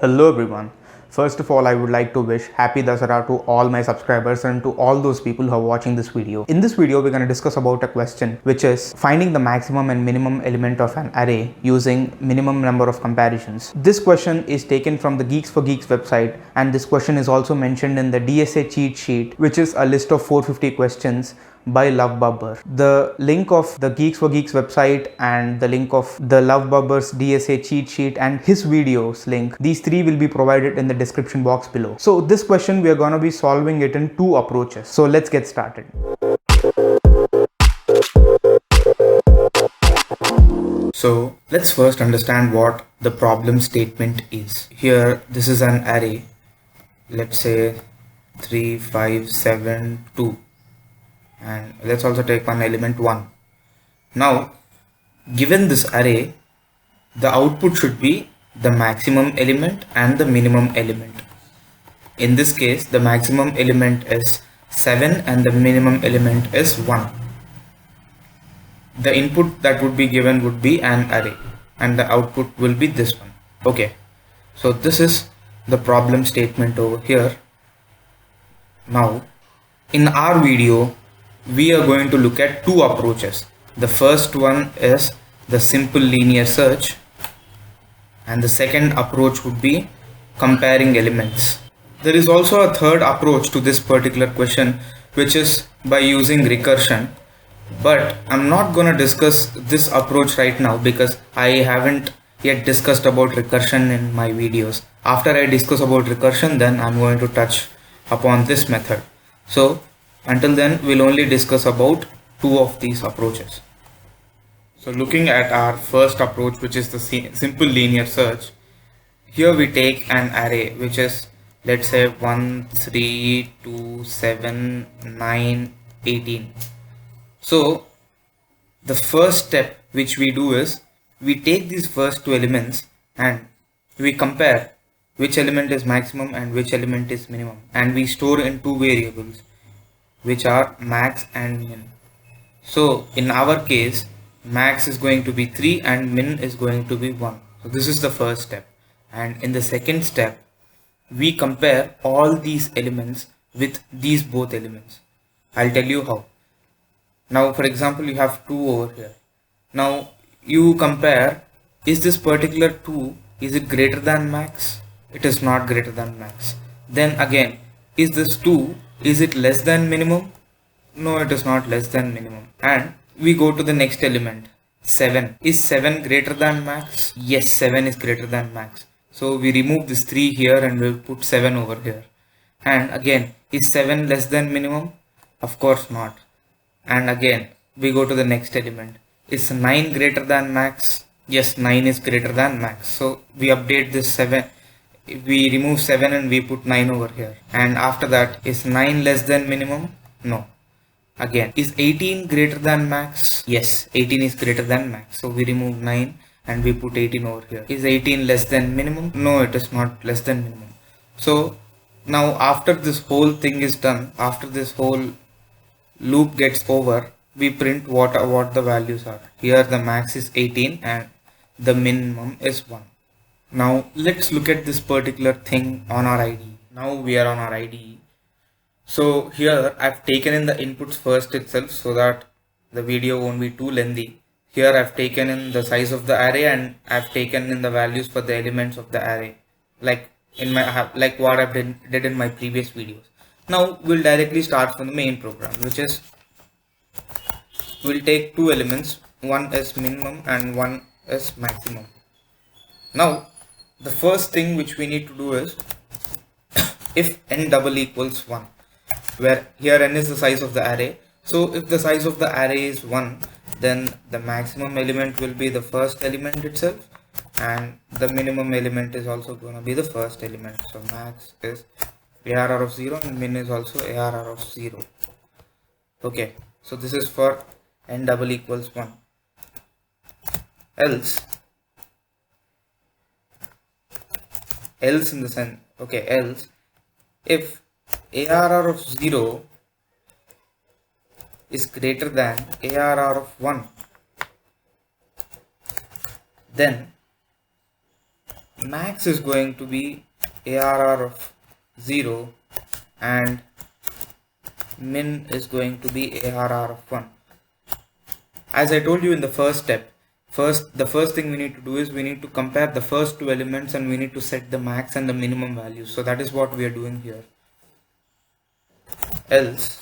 Hello everyone. First of all, I would like to wish Happy Dasara to all my subscribers and to all those people who are watching this video. In this video, we're going to discuss about a question which is finding the maximum and minimum element of an array using minimum number of comparisons. This question is taken from the Geeks for Geeks website, and this question is also mentioned in the DSA cheat sheet, which is a list of 450 questions by Lovebubber. The link of the Geeks for Geeks website and the link of the Lovebubber's DSA cheat sheet and his videos link, these three will be provided in the description box below. So this question, we are going to be solving it in two approaches. So let's get started. So let's first understand what the problem statement is. Here, this is an array. Let's say 3, 5, 7, 2. And let's also take one element 1. Now, given this array, the output should be the maximum element and the minimum element. In this case, the maximum element is 7 and the minimum element is 1. The input that would be given would be an array and the output will be this one. Okay, so this is the problem statement over here. Now, in our video, we are going to look at two approaches. The first one is the simple linear search, and the second approach would be comparing elements. There is also a third approach to this particular question, which is by using recursion, but I'm not going to discuss this approach right now because I haven't yet discussed about recursion in my videos. After I discuss about recursion, then I'm going to touch upon this method. So until then, we'll only discuss about two of these approaches. So looking at our first approach, which is the simple linear search, here we take an array which is, let's say, 1, 3, 2, 7, 9, 18. So the first step which we do is we take these first two elements and we compare which element is maximum and which element is minimum, and we store in two variables which are max and min. So in our case, max is going to be 3 and min is going to be 1. So this is the first step. And in the second step, we compare all these elements with these both elements. I'll tell you how. Now, for example, you have 2 over here. Now you compare, is this particular 2, is it greater than max? It is not greater than max. Then again, is this 2, is it less than minimum? No, it is not less than minimum. And we go to the next element, 7. Is 7 greater than max? Yes, 7 is greater than max. So we remove this 3 here and we'll put 7 over here. And again, is 7 less than minimum? Of course not. And again, we go to the next element. Is 9 greater than max? Yes, 9 is greater than max. So we update this 7. We remove 7 and we put 9 over here. And after that, is 9 less than minimum? No. Again, is 18 greater than max? Yes, 18 is greater than max. So we remove 9 and we put 18 over here. Is 18 less than minimum? No, it is not less than minimum. So now after this whole thing is done, after this whole loop gets over, we print what the values are. Here the max is 18 and the minimum is 1. Now let's look at this particular thing on our IDE. Now we are on our IDE. So here I've taken in the inputs first itself so that the video won't be too lengthy. Here I've taken in the size of the array and I've taken in the values for the elements of the array, like what I did in my previous videos. Now we'll directly start from the main program, which is we'll take two elements, one is minimum and one is maximum. Now the first thing which we need to do is if n double equals 1, where here n is the size of the array. So if the size of the array is 1, then the maximum element will be the first element itself and the minimum element is also going to be the first element. So max is ARR of 0 and min is also ARR of 0. Okay, so this is for n double equals 1. Else in the sense, okay, else if ARR of 0 is greater than ARR of 1, then max is going to be ARR of 0 and min is going to be ARR of 1. As I told you in the first step, the first thing we need to do is we need to compare the first two elements and we need to set the max and the minimum values. So that is what we are doing here. Else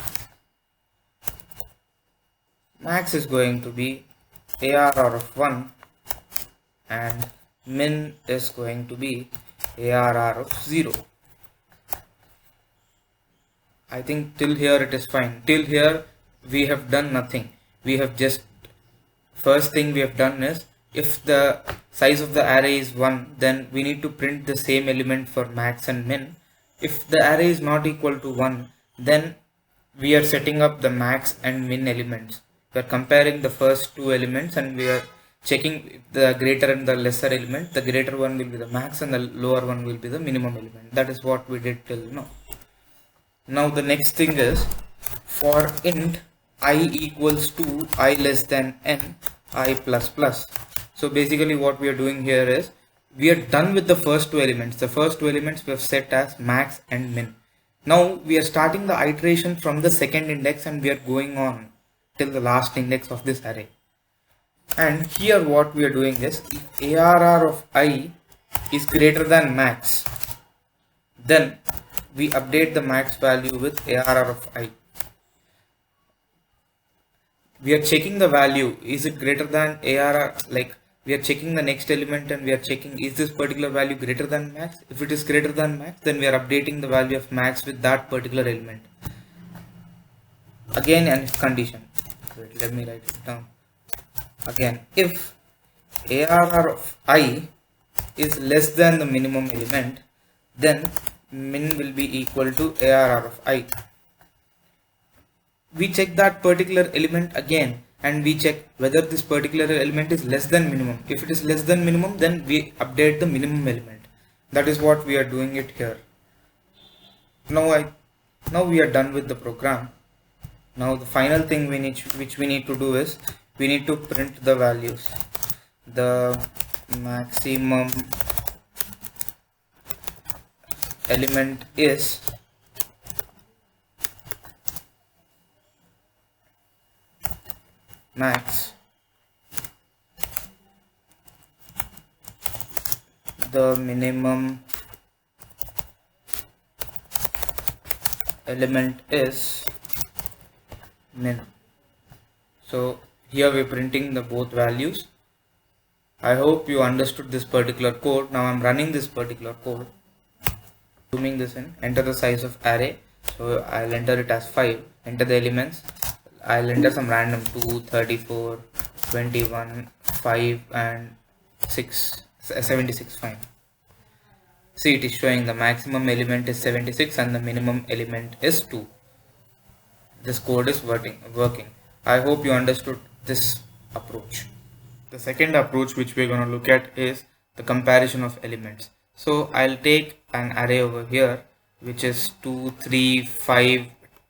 max is going to be ARR of 1 and min is going to be ARR of 0. I think till here it is fine. Till here we have done nothing. We have just, first thing we have done is, if the size of the array is 1, then we need to print the same element for max and min. If the array is not equal to 1, then we are setting up the max and min elements. We are comparing the first two elements and we are checking the greater and the lesser element. The greater one will be the max and the lower one will be the minimum element. That is what we did till now. Now the next thing is, for int I equals to I less than n I plus plus. So basically what we are doing here is, we are done with the first two elements. The first two elements we have set as max and min. Now we are starting the iteration from the second index and we are going on till the last index of this array. And here what we are doing is, if ARR of I is greater than max, then we update the max value with ARR of I. We are checking the value, is it greater than ARR, like we are checking the next element and we are checking, is this particular value greater than max? If it is greater than max, then we are updating the value of max with that particular element. Again, an if condition. Wait, let me write it down. Again, if ARR of I is less than the minimum element, then min will be equal to ARR of I. We check that particular element again and we check whether this particular element is less than minimum. If it is less than minimum, then we update the minimum element. That is what we are doing it here. Now we are done with the program. Now the final thing which we need to do is, we need to print the values. The maximum element is max, the minimum element is min. So here we are printing the both values. I hope you understood this particular code. Now I'm running this particular code, zooming this in, enter the size of array. So I'll enter it as 5, enter the elements. I'll enter some random 2, 34, 21, 5 and 6, 76, fine. See, it is showing the maximum element is 76 and the minimum element is 2. This code is working. I hope you understood this approach. The second approach which we're going to look at is the comparison of elements. So I'll take an array over here which is 2, 3, 5,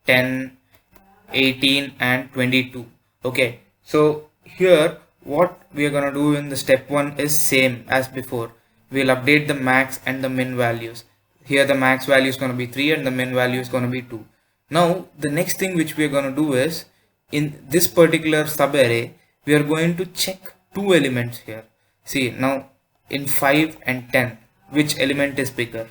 10, 18 and 22. Okay, so here what we are going to do in the step 1 is same as before. We'll update the max and the min values. Here the max value is going to be 3 and the min value is going to be 2. Now the next thing which we are going to do is, in this particular subarray we are going to check two elements here. See, now in 5 and 10, which element is bigger?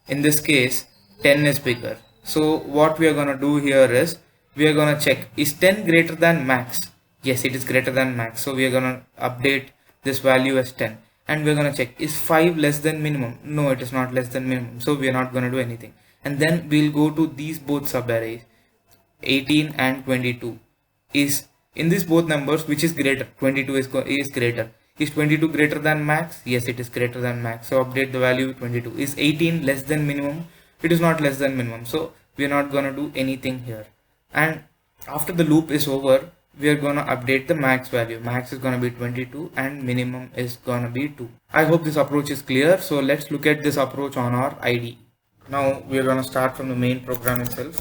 In this case 10 is bigger. So what we are going to do here is, we are going to check, is 10 greater than max? Yes, it is greater than max. So we are going to update this value as 10. And we are going to check, is 5 less than minimum? No, it is not less than minimum. So we are not going to do anything. And then we'll go to these both subarrays, 18 and 22. Is in these both numbers, which is greater? 22 is greater. Is 22 greater than max? Yes, it is greater than max. So update the value with 22. Is 18 less than minimum? It is not less than minimum. So we are not going to do anything here. And after the loop is over, we are going to update the max value. Max is going to be 22 and minimum is going to be 2. I hope this approach is clear. So let's look at this approach on our IDE. Now we are going to start from the main program itself.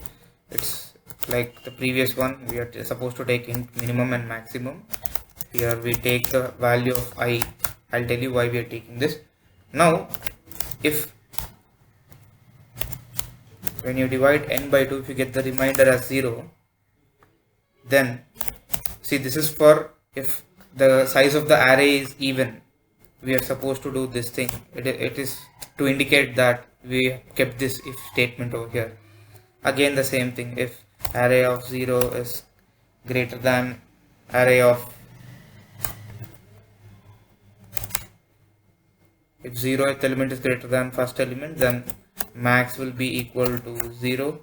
It's like the previous one. We are supposed to take in minimum and maximum. Here we take the value of I. I'll tell you why we are taking this. Now if when you divide n by 2, if you get the remainder as 0, then see, this is for if the size of the array is even, we are supposed to do this thing. It is to indicate that we kept this if statement over here. Again the same thing, if array of 0 is greater than array of, if 0th element is greater than first element, then max will be equal to 0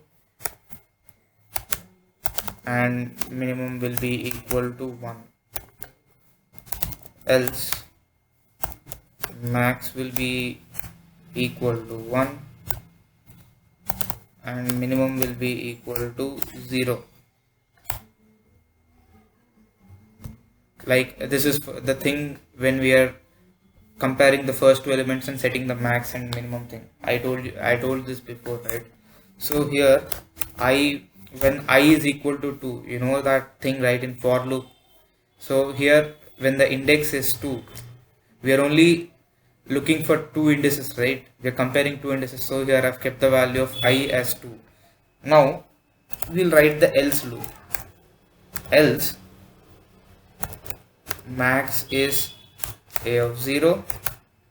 and minimum will be equal to 1, else max will be equal to 1 and minimum will be equal to 0. Like this is the thing when we are comparing the first two elements and setting the max and minimum thing. I told this before, right? So here when I is equal to 2, you know that thing, right, in for loop. So here when the index is 2, we are only looking for two indices, right? We are comparing two indices. So here I've kept the value of I as 2. Now we'll write the else loop. Else max is a of 0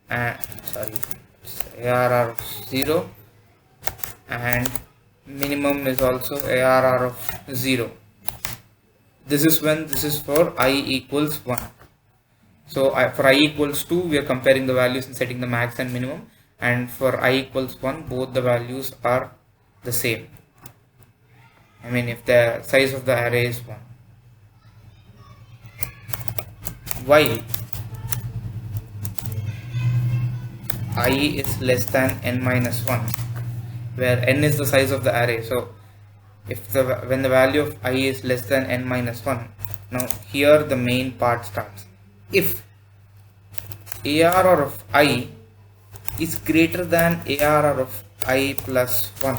and ARR of 0 and minimum is also ARR of 0. This is when this is for I equals 1. So for I equals 2, we are comparing the values and setting the max and minimum, and for I equals 1, both the values are the same. I mean, if the size of the array is 1. While I is less than n minus 1, where n is the size of the array. So if when the value of I is less than n minus 1, now here the main part starts. If ARR of I is greater than ARR of I plus 1.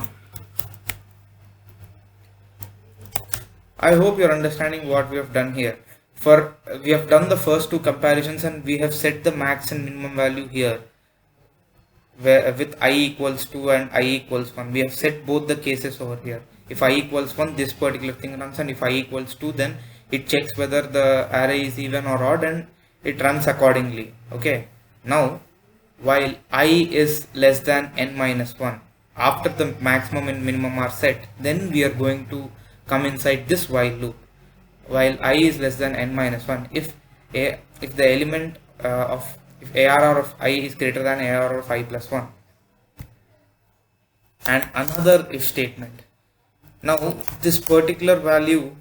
I hope you are understanding what we have done here. We have done the first two comparisons and we have set the max and minimum value here, where with I equals 2 and I equals 1. We have set both the cases over here. If I equals 1, this particular thing runs, and if I equals 2, then it checks whether the array is even or odd and it runs accordingly. Okay. Now while I is less than n minus 1, after the maximum and minimum are set, then we are going to come inside this while loop. While I is less than n minus 1, if the element if ARR of I is greater than ARR of I plus 1, and another if statement. Now this particular value,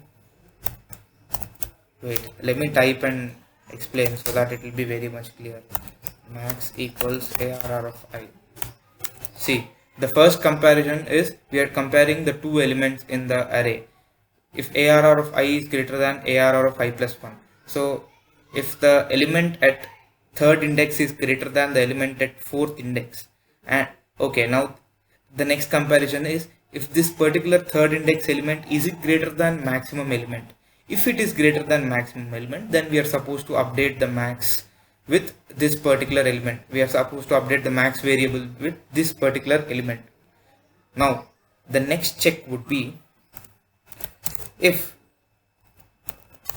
wait, let me type and explain so that it will be very much clear. Max equals ARR of I. See, the first comparison is we are comparing the two elements in the array. If ARR of I is greater than ARR of I plus 1. So if the element at third index is greater than the element at fourth index, and okay, now the next comparison is if this particular third index element is it greater than maximum element. If it is greater than maximum element, then we are supposed to update the max with this particular element. We are supposed to update the max variable with this particular element. Now the next check would be if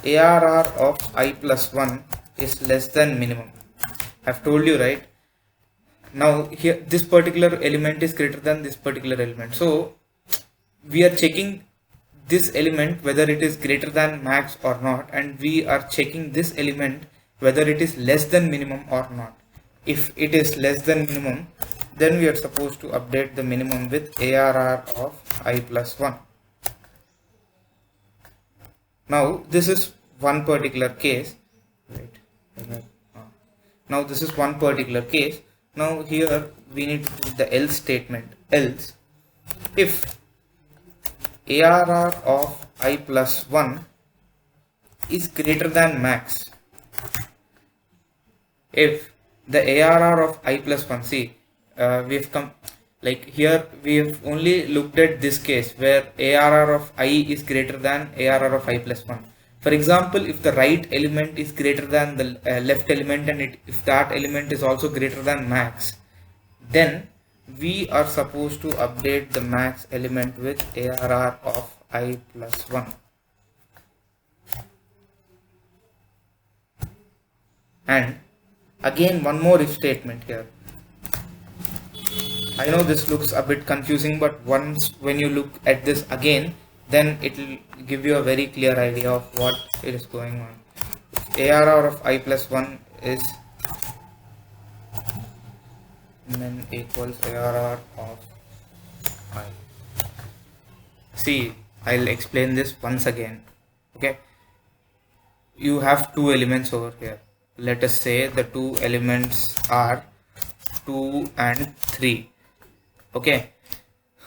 ARR of I plus 1 is less than minimum. I've told you, right? Now here this particular element is greater than this particular element. So we are checking this element whether it is greater than max or not, and we are checking this element whether it is less than minimum or not. If it is less than minimum, then we are supposed to update the minimum with ARR of I plus 1. Now this is one particular case. Now this is one particular case. Now here we need to put the else statement. Else if ARR of I plus 1 is greater than max. If the ARR of I plus 1, see, we've come like here we have only looked at this case where ARR of I is greater than ARR of I plus 1. For example, if the right element is greater than the left element, and if that element is also greater than max, then we are supposed to update the max element with ARR of I plus 1. And again, one more if statement here. I know this looks a bit confusing, but once when you look at this again, then it will give you a very clear idea of what it is going on. If ARR of I plus 1 is min equals ARR of I. See, I'll explain this once again. Okay, you have two elements over here. Let us say the two elements are 2 and 3. Okay,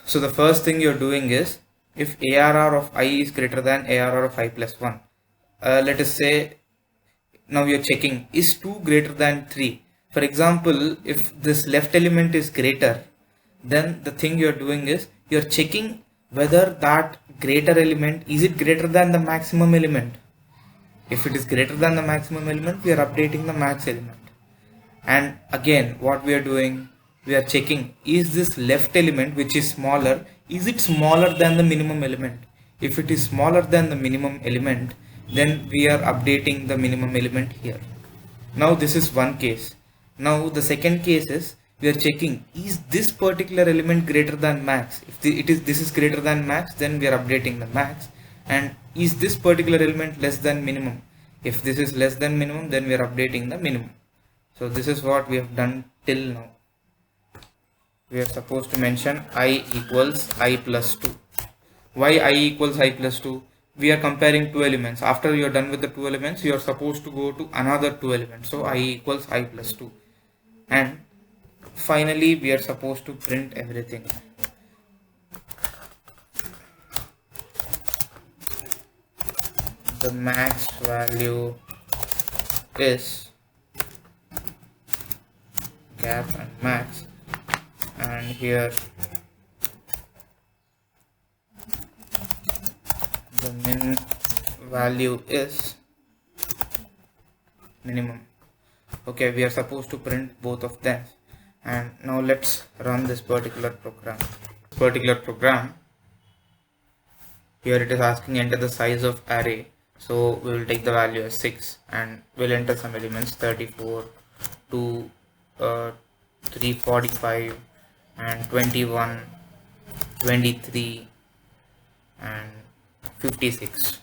so the first thing you're doing is, if ARR of I is greater than ARR of I plus 1, let us say now you're checking, is 2 greater than 3? For example, if this left element is greater, then the thing you're doing is you're checking whether that greater element, is it greater than the maximum element? If it is greater than the maximum element, we are updating the max element. And again, what we are doing, we are checking, is this left element, which is smaller, is it smaller than the minimum element? If it is smaller than the minimum element, then we are updating the minimum element here. Now this is one case. Now the second case is, we are checking, is this particular element greater than max? If this is greater than max, then we are updating the max. And is this particular element less than minimum? If this is less than minimum, then we are updating the minimum. So this is what we have done till now. We are supposed to mention I equals I plus 2. Why I equals I plus 2? We are comparing two elements. After you are done with the two elements, you are supposed to go to another two elements. So I equals I plus 2. And finally, we are supposed to print everything. The max value is gap and max, and here the min value is minimum. Okay, we are supposed to print both of them. And now let's run this particular program. Here it is asking enter the size of array. So we will take the value as 6 and we'll enter some elements 34 to 345 and 21, 23 and 56.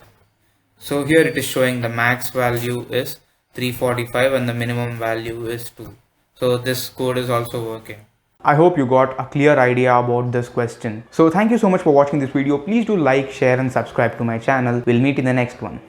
So here it is showing the max value is 345 and the minimum value is 2. So this code is also working. I hope you got a clear idea about this question. So thank you so much for watching this video. Please do like, share and subscribe to my channel. We'll meet in the next one.